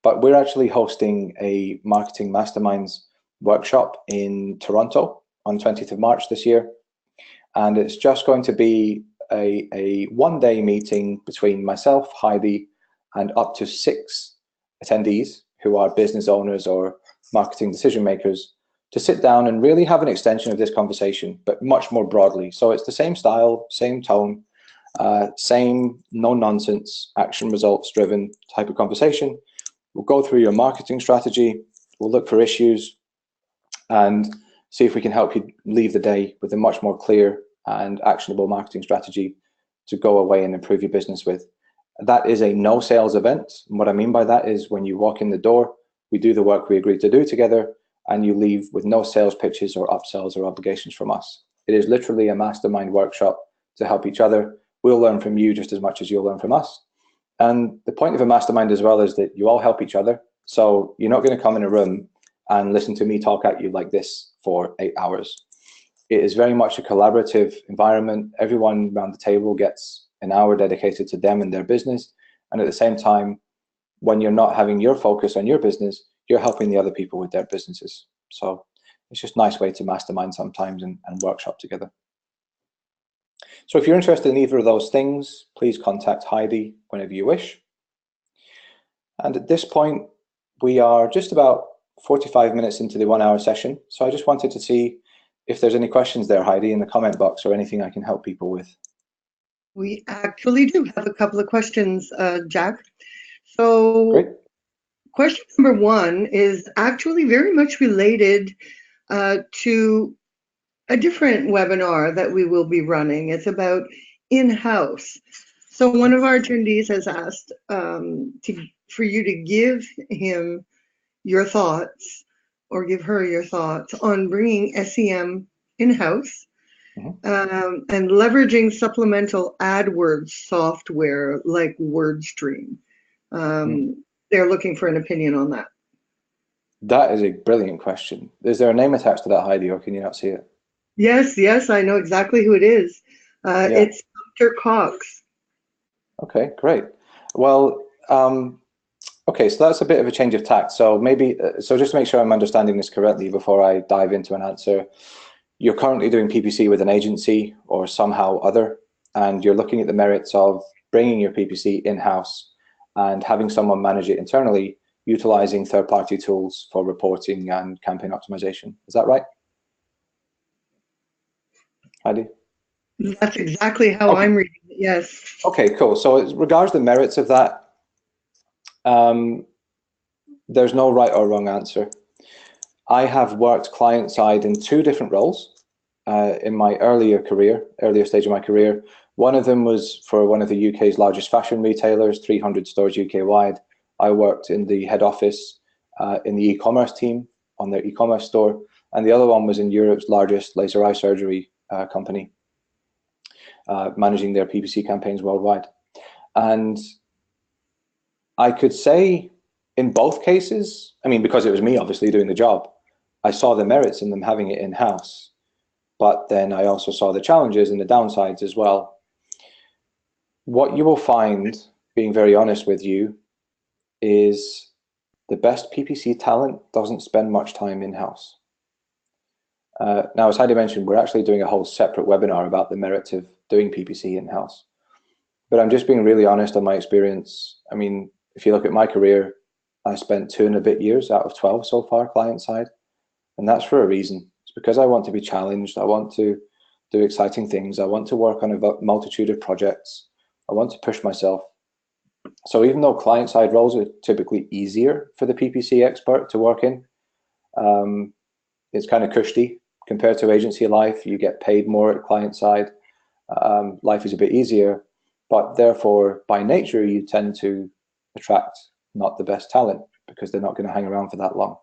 [SPEAKER 2] but we're actually hosting a Marketing Masterminds workshop in Toronto on 20th of March this year. And it's just going to be a one-day meeting between myself, Heidi, and up to 6 attendees who are business owners or marketing decision makers, to sit down and really have an extension of this conversation, but much more broadly. So it's the same style, same tone, same no-nonsense, action results driven type of conversation. We'll go through your marketing strategy, we'll look for issues, and see if we can help you leave the day with a much more clear and actionable marketing strategy to go away and improve your business with. That is a no sales event. And what I mean by that is when you walk in the door, we do the work we agreed to do together, and you leave with no sales pitches or upsells or obligations from us. It is literally a mastermind workshop to help each other. We'll learn from you just as much as you'll learn from us. And the point of a mastermind as well is that you all help each other. So you're not going to come in a room and listen to me talk at you like this for 8 hours. It is very much a collaborative environment. Everyone around the table gets an hour dedicated to them and their business. And at the same time, when you're not having your focus on your business, you're helping the other people with their businesses. So it's just a nice way to mastermind sometimes and workshop together. So if you're interested in either of those things, please contact Heidi whenever you wish. And at this point, we are just about 45 minutes into the 1 hour session. So I just wanted to see if there's any questions there, Heidi, in the comment box, or anything I can help people with.
[SPEAKER 1] We actually do have a couple of questions, Jack. So
[SPEAKER 2] Great.
[SPEAKER 1] Question number 1 is actually very much related to a different webinar that we will be running. It's about in-house. So one of our attendees has asked for you to give him your thoughts, or give her your thoughts on bringing SEM in-house and leveraging supplemental AdWords software like WordStream. They're looking for an opinion on that.
[SPEAKER 2] That is a brilliant question. Is there a name attached to that, Heidi, or can you not see it?
[SPEAKER 1] Yes, yes, I know exactly who it is. It's Dr. Cox.
[SPEAKER 2] Okay, great. Well, okay, so that's a bit of a change of tact. So maybe, so just to make sure I'm understanding this correctly before I dive into an answer, you're currently doing PPC with an agency or somehow other, and you're looking at the merits of bringing your PPC in-house and having someone manage it internally, utilizing third-party tools for reporting and campaign optimization. Is that right, Heidi?
[SPEAKER 1] That's exactly how I'm reading it, yes.
[SPEAKER 2] Okay, cool. So as regards the merits of that, there's no right or wrong answer. I have worked client side in 2 different roles in my earlier stage of my career. One of them was for one of the UK's largest fashion retailers, 300 stores UK wide. I worked in the head office in the e-commerce team on their e-commerce store, and the other one was in Europe's largest laser eye surgery company, managing their PPC campaigns worldwide. And I could say in both cases, I mean, because it was me obviously doing the job, I saw the merits in them having it in-house, but then I also saw the challenges and the downsides as well. What you will find, being very honest with you, is the best PPC talent doesn't spend much time in-house. Now, as Heidi mentioned, we're actually doing a whole separate webinar about the merits of doing PPC in-house. But I'm just being really honest on my experience. I mean, if you look at my career, I spent 2 and a bit years out of 12 so far client side. And that's for a reason. It's because I want to be challenged. I want to do exciting things. I want to work on a multitude of projects. I want to push myself. So even though client side roles are typically easier for the PPC expert to work in, it's kind of cushy compared to agency life. You get paid more at client side. Life is a bit easier, but therefore by nature, you tend to attract not the best talent because they're not going to hang around for that long.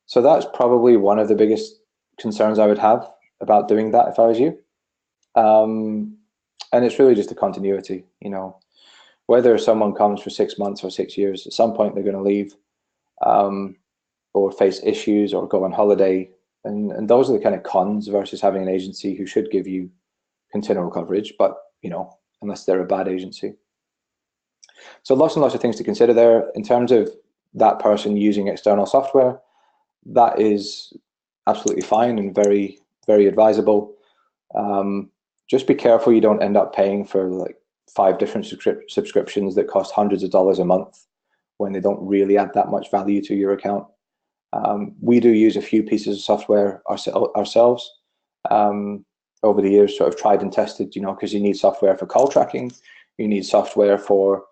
[SPEAKER 2] So that's probably one of the biggest concerns I would have about doing that if I was you. And it's really just a continuity, you know, whether someone comes for 6 months or 6 years, at some point they're going to leave or face issues or go on holiday. And those are the kind of cons versus having an agency who should give you continual coverage, but, you know, unless they're a bad agency. So lots and lots of things to consider there. In terms of that person using external software, that is absolutely fine and very, very advisable. Just be careful you don't end up paying for like 5 different subscriptions that cost hundreds of dollars a month when they don't really add that much value to your account. We do use a few pieces of software ourselves over the years, sort of tried and tested, you know, because you need software for call tracking, you need software for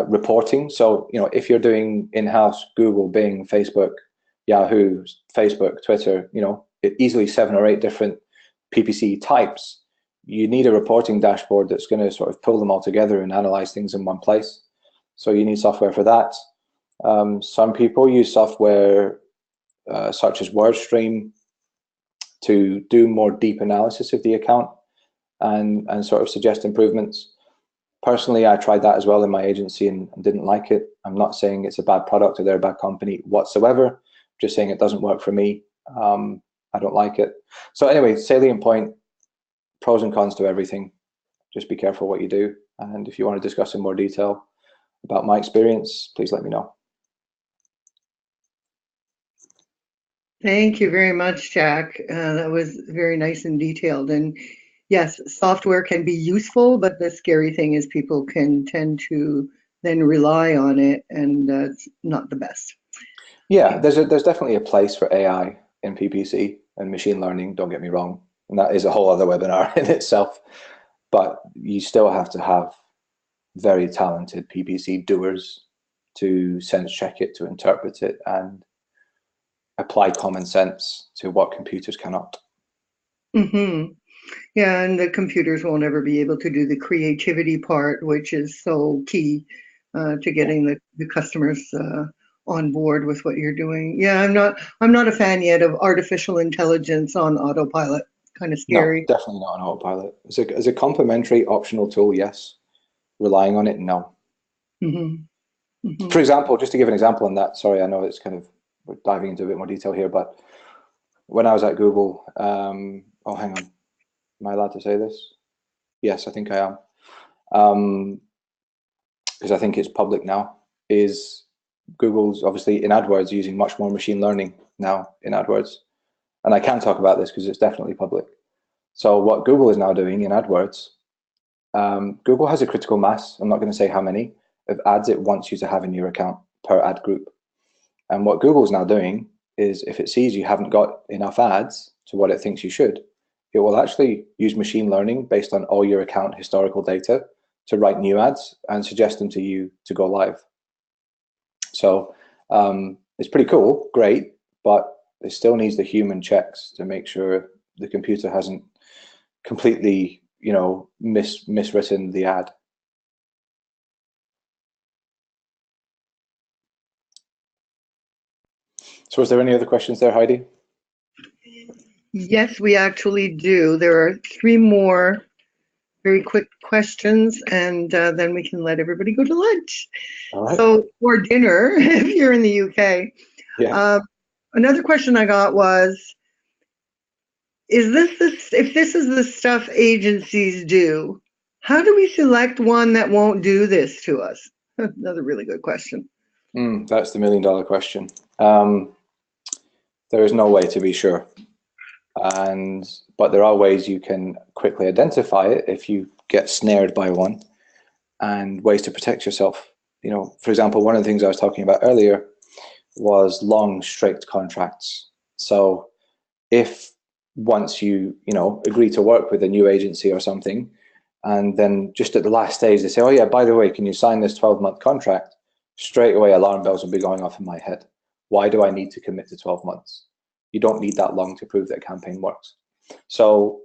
[SPEAKER 2] reporting. So, you know, if you're doing in-house Google, Bing, Facebook, Yahoo, Facebook, Twitter, you know, easily 7 or 8 different PPC types, you need a reporting dashboard that's going to sort of pull them all together and analyze things in one place. So you need software for that. Some people use software such as WordStream to do more deep analysis of the account and sort of suggest improvements. Personally, I tried that as well in my agency and didn't like it. I'm not saying it's a bad product or they're a bad company whatsoever. I'm just saying it doesn't work for me. I don't like it. So anyway, salient point, pros and cons to everything. Just be careful what you do. And if you want to discuss in more detail about my experience, please let me know.
[SPEAKER 1] Thank you very much, Jack. That was very nice and detailed. And yes, software can be useful, but the scary thing is people can tend to then rely on it, and it's not the best.
[SPEAKER 2] Yeah, there's definitely a place for AI in PPC and machine learning, don't get me wrong. And that is a whole other webinar in itself. But you still have to have very talented PPC doers to sense check it, to interpret it, and apply common sense to what computers cannot.
[SPEAKER 1] Mm-hmm. Yeah, and the computers won't ever be able to do the creativity part, which is so key to getting the customers on board with what you're doing. Yeah, I'm not a fan yet of artificial intelligence on autopilot. kind of
[SPEAKER 2] No,
[SPEAKER 1] scary.
[SPEAKER 2] definitely not an autopilot. As a complementary optional tool, yes. Relying on it, no.
[SPEAKER 1] Hmm. Hmm.
[SPEAKER 2] For example, just to give an example on that, sorry, I know it's kind of, we're diving into a bit more detail here, but when I was at Google, oh, hang on, am I allowed to say this? Yes, I think I am. Because I think it's public now, is Google's obviously in AdWords using much more machine learning now in AdWords. And I can talk about this because it's definitely public. So what Google is now doing in AdWords, Google has a critical mass, I'm not going to say how many, of ads it wants you to have in your account per ad group. And what Google's now doing is if it sees you haven't got enough ads to what it thinks you should, it will actually use machine learning based on all your account historical data to write new ads and suggest them to you to go live. So it's pretty cool, great, but it still needs the human checks to make sure the computer hasn't completely, miswritten the ad. So is there any other questions there, Heidi?
[SPEAKER 1] Yes, we actually do. There are 3 more very quick questions, and then we can let everybody go to lunch.
[SPEAKER 2] All right.
[SPEAKER 1] So, or dinner, if you're in the UK.
[SPEAKER 2] Yeah.
[SPEAKER 1] Another question I got was, if this is the stuff agencies do, how do we select one that won't do this to us? Another really good question.
[SPEAKER 2] That's the million-dollar question. There is no way to be sure. But there are ways you can quickly identify it if you get snared by one, and ways to protect yourself. For example, one of the things I was talking about earlier was long, strict contracts. So if once you agree to work with a new agency or something, and then just at the last stage they say, oh yeah, by the way, can you sign this 12-month contract? Straight away alarm bells will be going off in my head. Why do I need to commit to 12 months? You don't need that long to prove that a campaign works. So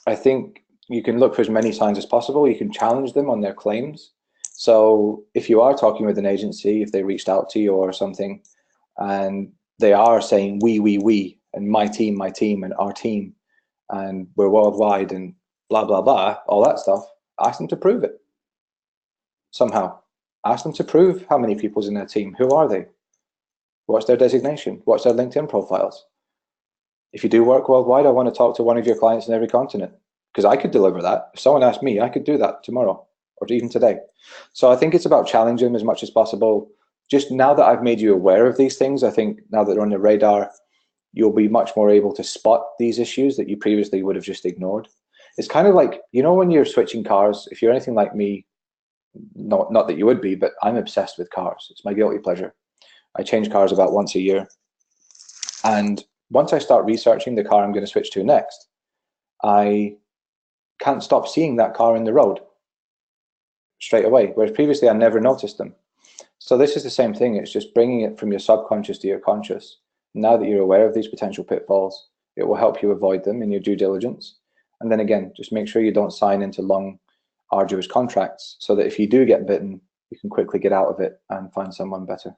[SPEAKER 2] I think you can look for as many signs as possible. You can challenge them on their claims. So if you are talking with an agency, if they reached out to you or something, and they are saying we, and my team, and our team, and we're worldwide, and blah, blah, blah, all that stuff, ask them to prove it somehow. Ask them to prove how many people's in their team. Who are they? What's their designation? What's their LinkedIn profiles? If you do work worldwide, I want to talk to one of your clients in every continent, because I could deliver that. If someone asked me, I could do that tomorrow or even today. So I think it's about challenging them as much as possible. Just now that I've made you aware of these things, I think now that they're on the radar, you'll be much more able to spot these issues that you previously would have just ignored. It's kind of like, when you're switching cars, if you're anything like me, not that you would be, but I'm obsessed with cars. It's my guilty pleasure. I change cars about once a year. And once I start researching the car I'm going to switch to next, I can't stop seeing that car in the road straight away, whereas previously I never noticed them. So this is the same thing. It's just bringing it from your subconscious to your conscious. Now that you're aware of these potential pitfalls, it will help you avoid them in your due diligence. And then again, just make sure you don't sign into long, arduous contracts, so that if you do get bitten, you can quickly get out of it and find someone better.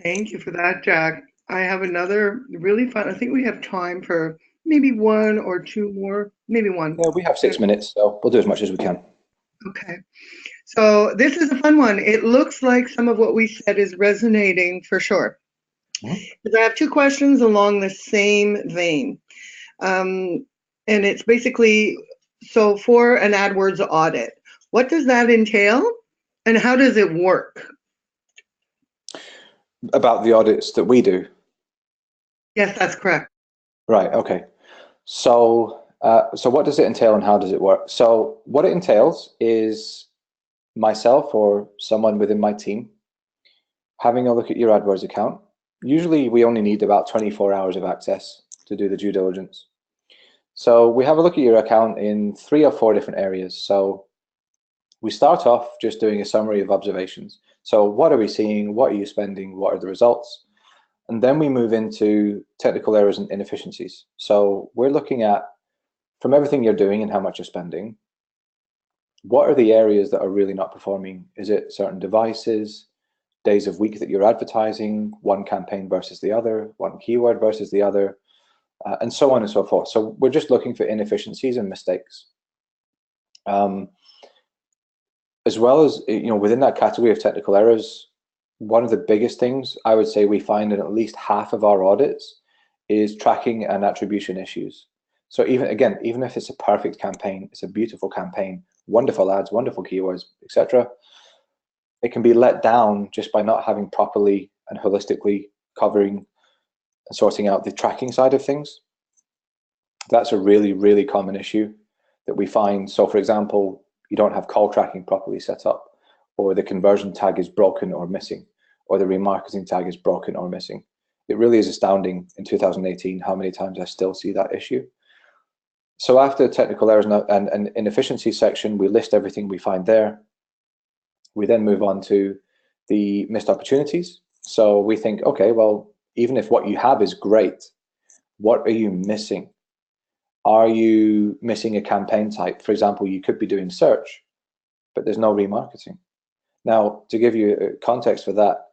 [SPEAKER 1] Thank you for that, Jack. I have another really fun. I think we have time for maybe 1 or 2 more, maybe 1.
[SPEAKER 2] Yeah, we have 6 minutes, so we'll do as much as we can.
[SPEAKER 1] Okay. So this is a fun one. It looks like some of what we said is resonating for sure. I have 2 questions along the same vein. And it's basically, so for an AdWords audit, what does that entail and how does it work?
[SPEAKER 2] About the audits that we do?
[SPEAKER 1] Yes, that's correct.
[SPEAKER 2] Right, okay. So what does it entail and how does it work? So what it entails is myself or someone within my team having a look at your AdWords account. Usually we only need about 24 hours of access to do the due diligence. So we have a look at your account in 3 or 4 different areas. So we start off just doing a summary of observations. So what are we seeing? What are you spending? What are the results? And then we move into technical errors and inefficiencies. So we're looking at, from everything you're doing and how much you're spending, what are the areas that are really not performing? Is it certain devices, days of week that you're advertising, one campaign versus the other, one keyword versus the other, and so on and so forth. So we're just looking for inefficiencies and mistakes. As well as, within that category of technical errors, one of the biggest things I would say we find in at least half of our audits is tracking and attribution issues. So even if it's a perfect campaign, it's a beautiful campaign, wonderful ads, wonderful keywords, etc., it can be let down just by not having properly and holistically covering and sorting out the tracking side of things. That's a really, really common issue that we find. So for example, you don't have call tracking properly set up, or the conversion tag is broken or missing, or the remarketing tag is broken or missing. It really is astounding in 2018 how many times I still see that issue. So after the technical errors and inefficiency section, we list everything we find there. We then move on to the missed opportunities. So we think, okay, well, even if what you have is great, what are you missing? Are you missing a campaign type? For example, you could be doing search, but there's no remarketing. Now, to give you context for that,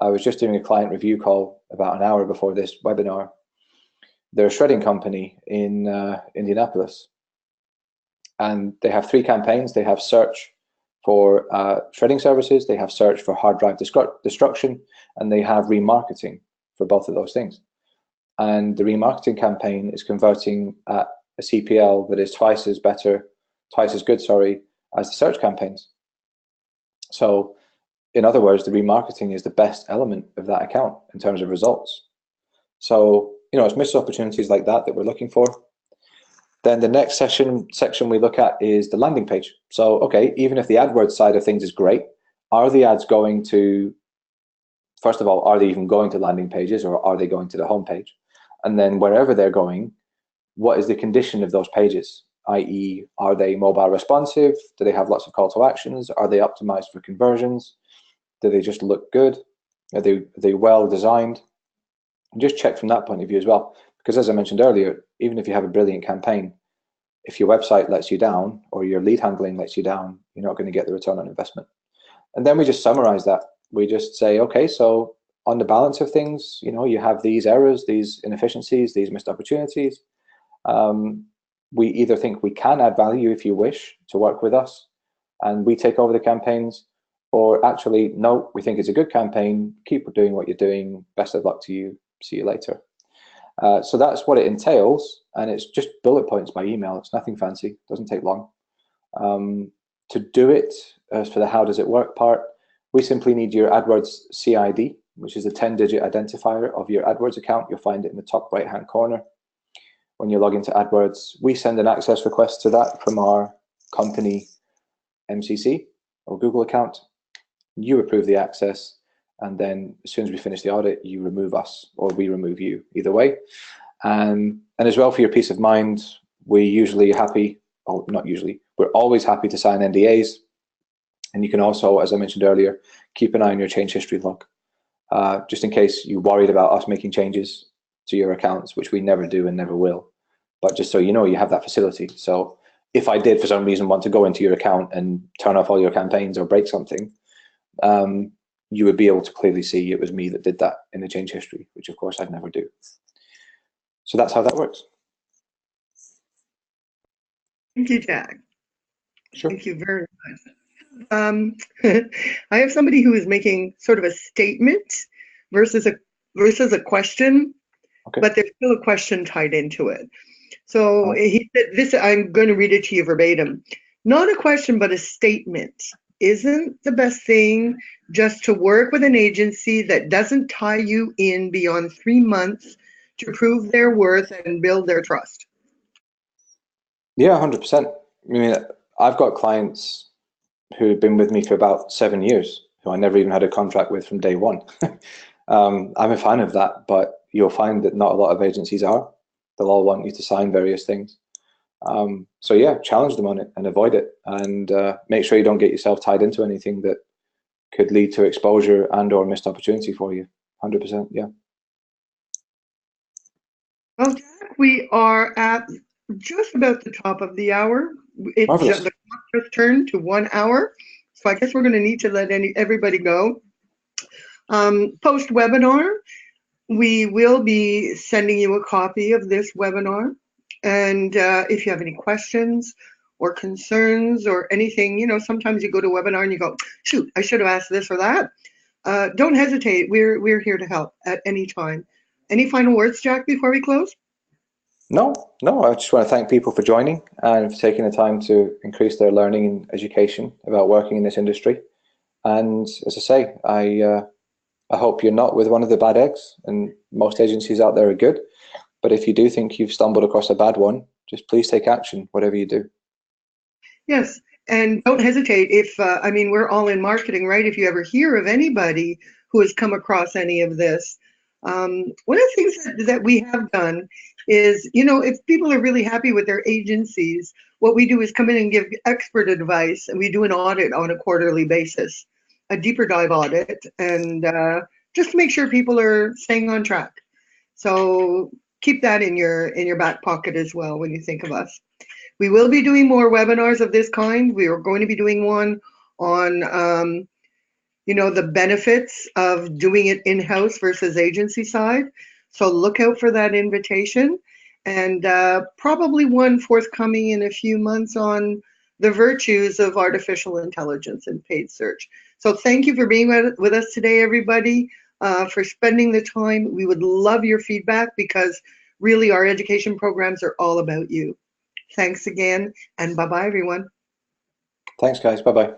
[SPEAKER 2] I was just doing a client review call about an hour before this webinar. They're a shredding company in Indianapolis, and they have 3 campaigns. They have search for shredding services, they have search for hard drive destruction, and they have remarketing for both of those things. And the remarketing campaign is converting at a CPL that is twice as good, as the search campaigns. So in other words, the remarketing is the best element of that account in terms of results. So, it's missed opportunities like that we're looking for. Then the next section we look at is the landing page. So, okay, even if the AdWords side of things is great, are the ads going to, first of all, are they even going to landing pages, or are they going to the home page? And then wherever they're going, what is the condition of those pages? I.e., are they mobile responsive? Do they have lots of call to actions? Are they optimized for conversions? Do they just look good? Are they well designed? And just check from that point of view as well. Because as I mentioned earlier, even if you have a brilliant campaign, if your website lets you down or your lead handling lets you down, you're not going to get the return on investment. And then we just summarize that. We just say, okay, so on the balance of things, you have these errors, these inefficiencies, these missed opportunities. We either think we can add value if you wish to work with us and we take over the campaigns, or actually, no, we think it's a good campaign, keep doing what you're doing, best of luck to you, see you later. So that's what it entails, and it's just bullet points by email. It's nothing fancy, doesn't take long. To do it, as for the how does it work part, we simply need your AdWords CID, which is a 10-digit identifier of your AdWords account. You'll find it in the top right-hand corner. When you log into AdWords, we send an access request to that from our company MCC or Google account. You approve the access, and then as soon as we finish the audit, you remove us or we remove you, either way. And as well, for your peace of mind, we're always happy to sign NDAs. And you can also, as I mentioned earlier, keep an eye on your change history log, just in case you're worried about us making changes to your accounts, which we never do and never will. But just so you know, you have that facility. So if I did for some reason want to go into your account and turn off all your campaigns or break something, you would be able to clearly see it was me that did that in the change history, which of course I'd never do. So that's how that works.
[SPEAKER 1] Thank you, Jack.
[SPEAKER 2] Sure.
[SPEAKER 1] Thank you very much. I have somebody who is making sort of a statement versus a question, okay, but there's still a question tied into it. So he said this, I'm going to read it to you verbatim. Not a question, but a statement. Isn't the best thing just to work with an agency that doesn't tie you in beyond 3 months to prove their worth and build their trust?
[SPEAKER 2] Yeah, 100%. I mean, I've got clients who've been with me for about 7 years, who I never even had a contract with from day one. I'm a fan of that, but you'll find that not a lot of agencies are. They'll all want you to sign various things. So yeah, challenge them on it and avoid it, and make sure you don't get yourself tied into anything that could lead to exposure and or missed opportunity for you. 100%, yeah.
[SPEAKER 1] Well, Jack, we are at just about the top of the hour. The clock just turned to 1 hour, so I guess we're going to need to let everybody go. Post-webinar, we will be sending you a copy of this webinar. And if you have any questions or concerns or anything, you know, sometimes you go to a webinar and you go, shoot, I should have asked this or that. Don't hesitate. We're here to help at any time. Any final words, Jack, before we close?
[SPEAKER 2] No, I just want to thank people for joining and for taking the time to increase their learning and education about working in this industry. And as I say, I hope you're not with one of the bad eggs, and most agencies out there are good. But if you do think you've stumbled across a bad one, just please take action, whatever you do.
[SPEAKER 1] Yes, and don't hesitate. If I mean, we're all in marketing, right? If you ever hear of anybody who has come across any of this, one of the things that we have done is, you know, if people are really happy with their agencies, what we do is come in and give expert advice, and we do an audit on a quarterly basis, a deeper dive audit, and just to make sure people are staying on track. So keep that in your back pocket as well when you think of us. We will be doing more webinars of this kind. We are going to be doing one on, you know, the benefits of doing it in-house versus agency side. So look out for that invitation, and probably one forthcoming in a few months on the virtues of artificial intelligence and paid search. So thank you for being with us today, everybody, for spending the time. We would love your feedback, because really our education programs are all about you. Thanks again, and bye-bye, everyone.
[SPEAKER 2] Thanks, guys. Bye-bye.